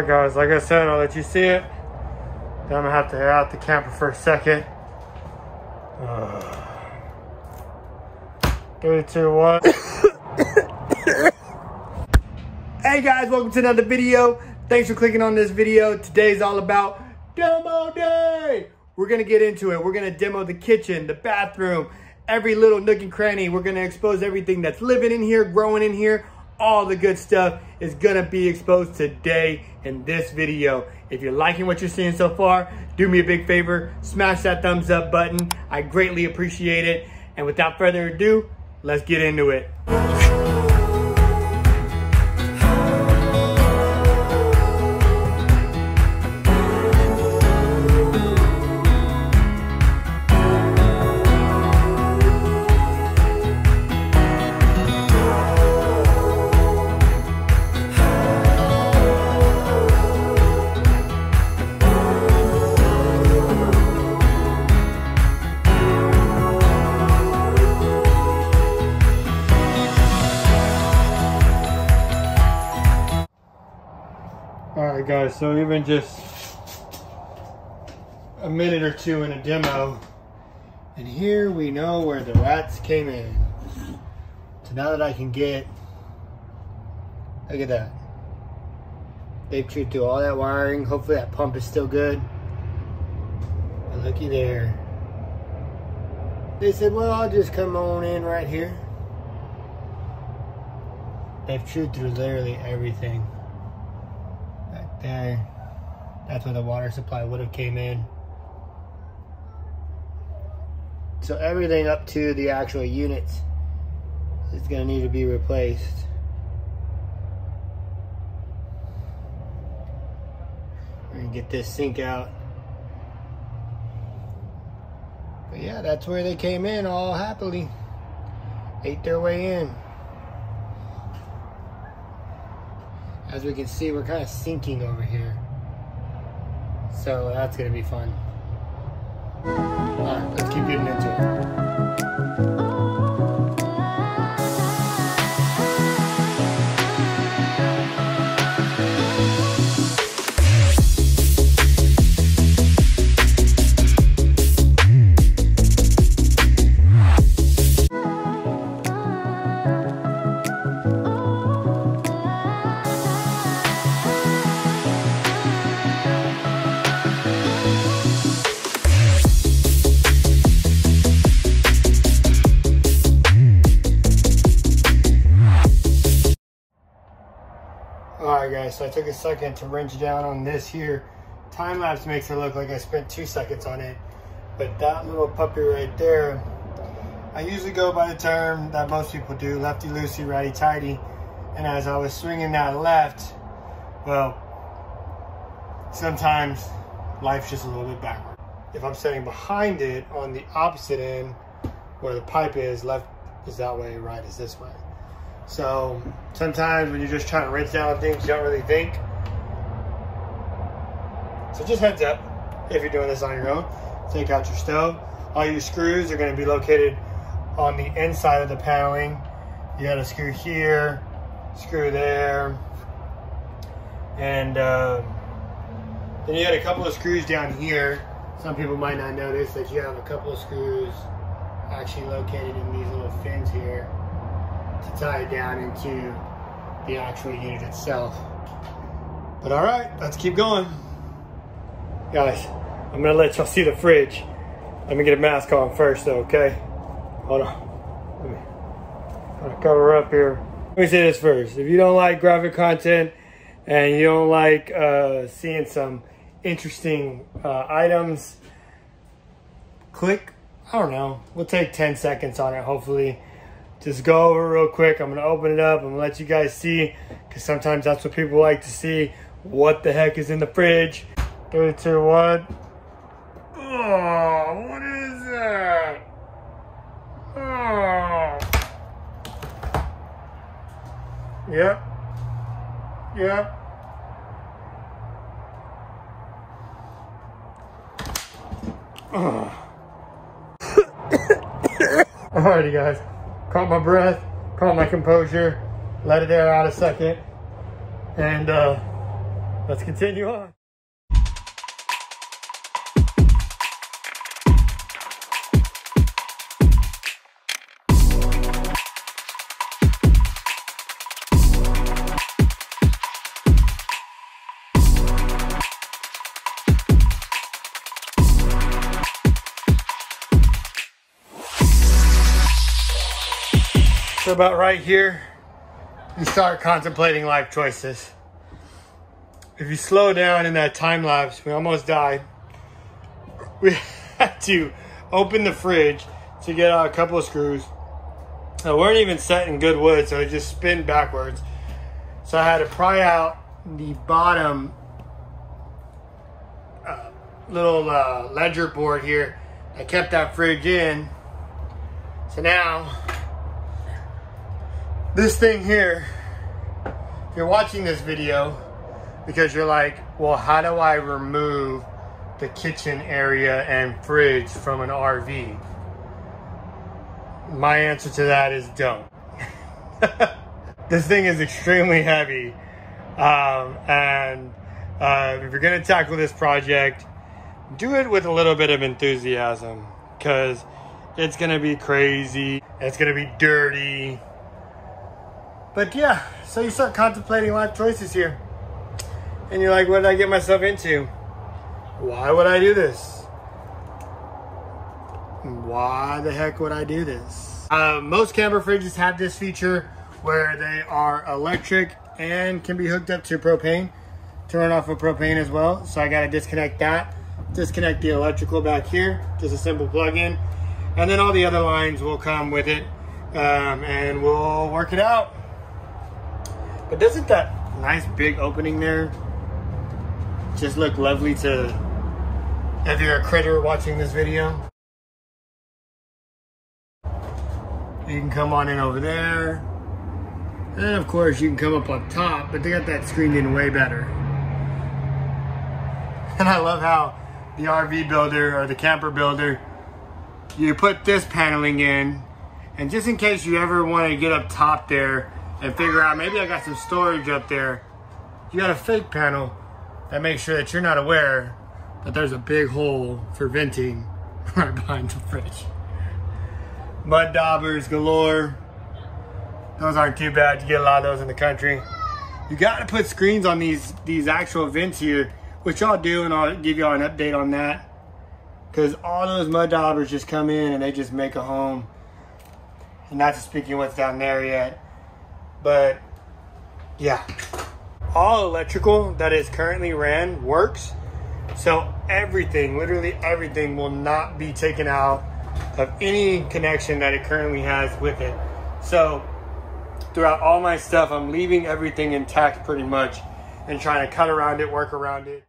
Alright guys, like I said, I'll let you see it. Then I'm gonna have to head out the camper for a second. 3, 2, 1. Hey guys, welcome to another video. Thanks for clicking on this video. Today's all about demo day. We're gonna get into it. We're gonna demo the kitchen, the bathroom, every little nook and cranny. We're gonna expose everything that's living in here, growing in here. All the good stuff is gonna be exposed today in this video. If you're liking what you're seeing so far, do me a big favor, smash that thumbs up button. I greatly appreciate it. And without further ado, let's get into it. Alright guys, so even just a minute or two in a demo, and here we know where the rats came in. So now that I can get, look at that. They've chewed through all that wiring. Hopefully that pump is still good. But looky there. They said, well, I'll just come on in right here. They've chewed through literally everything. There, that's where the water supply would have came in. So everything up to the actual units is going to need to be replaced. We're going to get this sink out. But yeah, that's where they came in all happily. Ate their way in. As we can see, we're kind of sinking over here. So that's gonna be fun. All right, let's keep getting into it. Alright guys, so I took a second to wrench down on this here. Time lapse makes it look like I spent 2 seconds on it. But that little puppy right there, I usually go by the term that most people do, lefty loosey, righty tighty. And as I was swinging that left, well, sometimes life's just a little bit backward. If I'm sitting behind it on the opposite end, where the pipe is, left is that way, right is this way. So sometimes when you're just trying to rinse down things, you don't really think. So just heads up, if you're doing this on your own, take out your stove. All your screws are going to be located on the inside of the paneling. You got a screw here, screw there, and then you got a couple of screws down here. Some people might not notice that you have a couple of screws actually located in these little fins here to tie it down into the actual unit itself. But all right, let's keep going. Guys, I'm gonna let y'all see the fridge. Let me get a mask on first though, okay? Hold on. Let me cover up here. Let me say this first. If you don't like graphic content and you don't like seeing some interesting items, click, I don't know, we'll take 10 seconds on it, hopefully. Just go over real quick. I'm gonna open it up. I'm gonna let you guys see, because sometimes that's what people like to see. What the heck is in the fridge? 3, 2, 1. Oh, what is that? Oh. Yep. Yep. Oh. Alrighty guys. Caught my breath, caught my composure, let it air out a second, and let's continue on. So about right here, you start contemplating life choices. If you slow down in that time lapse, we almost died. We had to open the fridge to get out a couple of screws. They weren't even set in good wood, so it just spin backwards. So I had to pry out the bottom little ledger board here. I kept that fridge in. So now, this thing here, if you're watching this video because you're like, well, how do I remove the kitchen area and fridge from an RV? My answer to that is don't. This thing is extremely heavy. If you're gonna tackle this project, do it with a little bit of enthusiasm, because it's gonna be crazy, it's gonna be dirty. But yeah, so you start contemplating life choices here. And you're like, what did I get myself into? Why would I do this? Why the heck would I do this? Most camper fridges have this feature where they are electric and can be hooked up to propane. Turn off of propane as well. So I gotta disconnect that. Disconnect the electrical back here. Just a simple plug-in. And then all the other lines will come with it. And we'll work it out. But doesn't that nice big opening there just look lovely to, if you're a critter watching this video? You can come on in over there. And then of course you can come up on top, but they got that screened in way better. And I love how the RV builder or the camper builder, you put this paneling in, and just in case you ever want to get up top there and figure out, maybe I got some storage up there, you got a fake panel that makes sure that you're not aware that there's a big hole for venting right behind the fridge. Mud daubers galore. Those aren't too bad. You get a lot of those in the country. You got to put screens on these actual vents here, which I'll do, and I'll give y'all an update on that. Because all those mud daubers just come in and they just make a home. And not to speaking what's down there yet. But yeah, all electrical that is currently ran works. So everything, literally everything, will not be taken out of any connection that it currently has with it. So throughout all my stuff, I'm leaving everything intact pretty much and trying to cut around it, work around it.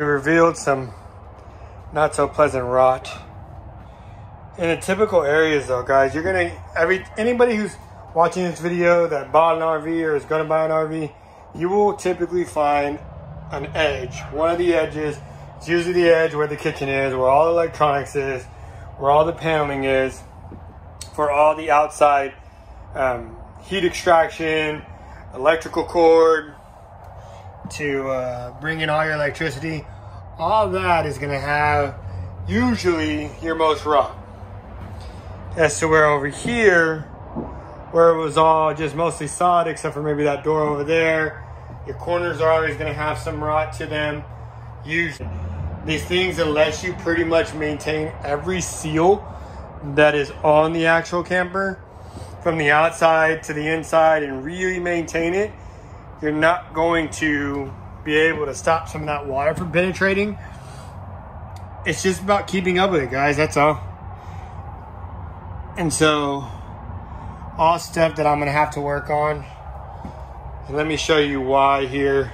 Revealed some not so pleasant rot in the typical areas though, guys. You're gonna, anybody who's watching this video that bought an RV or is gonna buy an RV, you will typically find an edge. One of the edges It's usually the edge where the kitchen is, where all the electronics is, where all the paneling is, for all the outside heat extraction, electrical cord, to bring in all your electricity. All that is gonna have usually your most rot. As to where over here, where it was all just mostly solid, except for maybe that door over there, your corners are always gonna have some rot to them. Usually, these things, unless you pretty much maintain every seal that is on the actual camper, from the outside to the inside, and really maintain it, you're not going to be able to stop some of that water from penetrating. It's just about keeping up with it, guys, that's all. And so, all stuff that I'm gonna have to work on. And let me show you why here.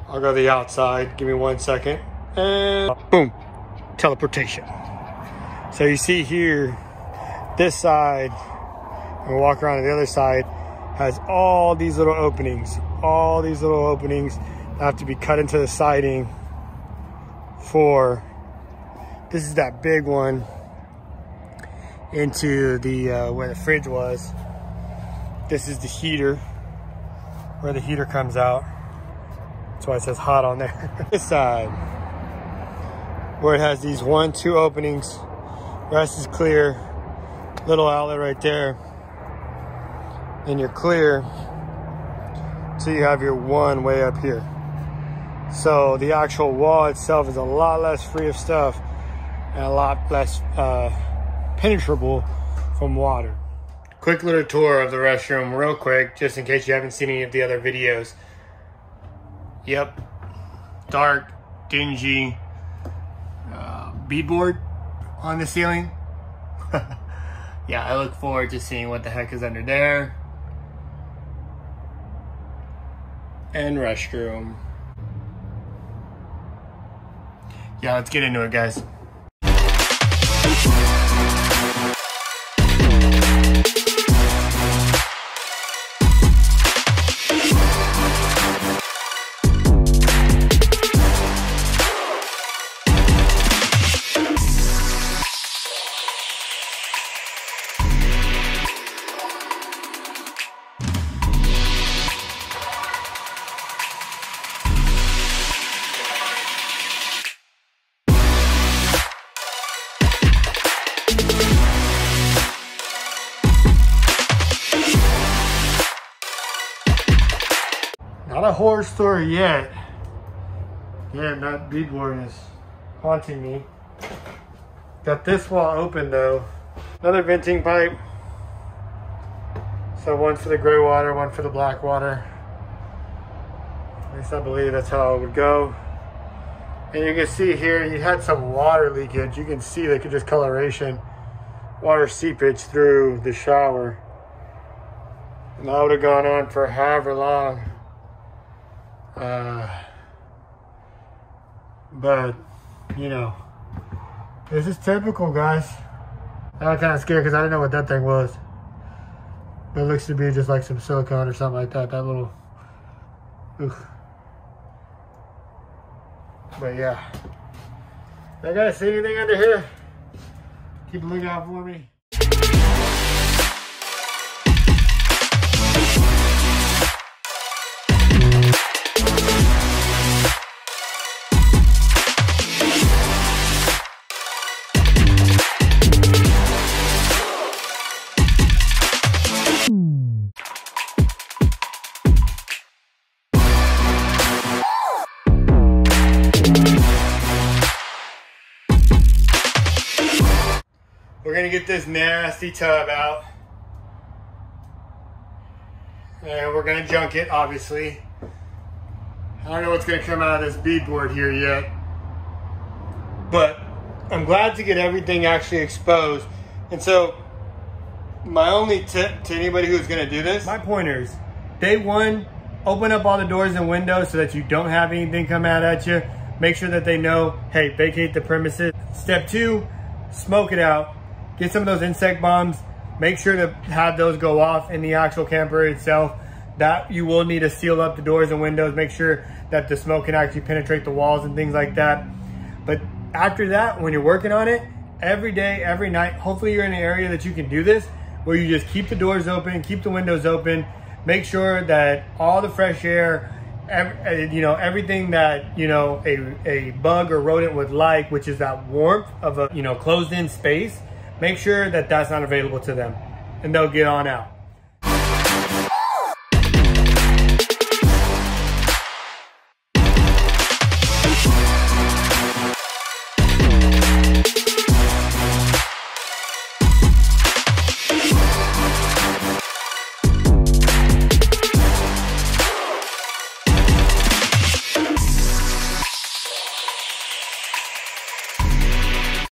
I'll go to the outside, give me 1 second. And boom, teleportation. So you see here, this side, and we'll walk around to the other side, has all these little openings. All these little openings have to be cut into the siding for, this is that big one, into the, where the fridge was. This is the heater, where the heater comes out. That's why it says hot on there. This side, where it has these 1, 2 openings, rest is clear, little outlet right there. Then you're clear, so you have your one way up here. So the actual wall itself is a lot less free of stuff and a lot less penetrable from water. Quick little tour of the restroom real quick, just in case you haven't seen any of the other videos. Yep, dark, dingy, beadboard on the ceiling. Yeah, I look forward to seeing what the heck is under there. And restroom. Yeah, let's get into it, guys. Not a horror story yet. Yeah, that beadboard is haunting me. Got this wall open though. Another venting pipe. So one for the gray water, one for the black water. At least I believe that's how it would go. And you can see here, you had some water leakage. You can see the discoloration, water seepage through the shower. And that would have gone on for however long. But you know, this is typical, guys. I got kind of scared because I didn't know what that thing was, but it looks to be just like some silicone or something like that. That little, oof. But yeah, I gotta see anything under here, keep a lookout for me. We're gonna get this nasty tub out. And we're gonna junk it, obviously. I don't know what's gonna come out of this beadboard here yet. But I'm glad to get everything actually exposed. And so, my only tip to anybody who's gonna do this, my pointers, day one, open up all the doors and windows so that you don't have anything come out at you. Make sure that they know, hey, vacate the premises. Step two, smoke it out. Get some of those insect bombs. Make sure to have those go off in the actual camper itself that you will need to seal up the doors and windows, make sure that the smoke can actually penetrate the walls and things like that. But after that, when you're working on it, every day, every night, hopefully you're in an area that you can do this, where you just keep the doors open, keep the windows open, make sure that all the fresh air, everything that, a bug or rodent would like, which is that warmth of a, closed in space, make sure that that's not available to them, and they'll get on out.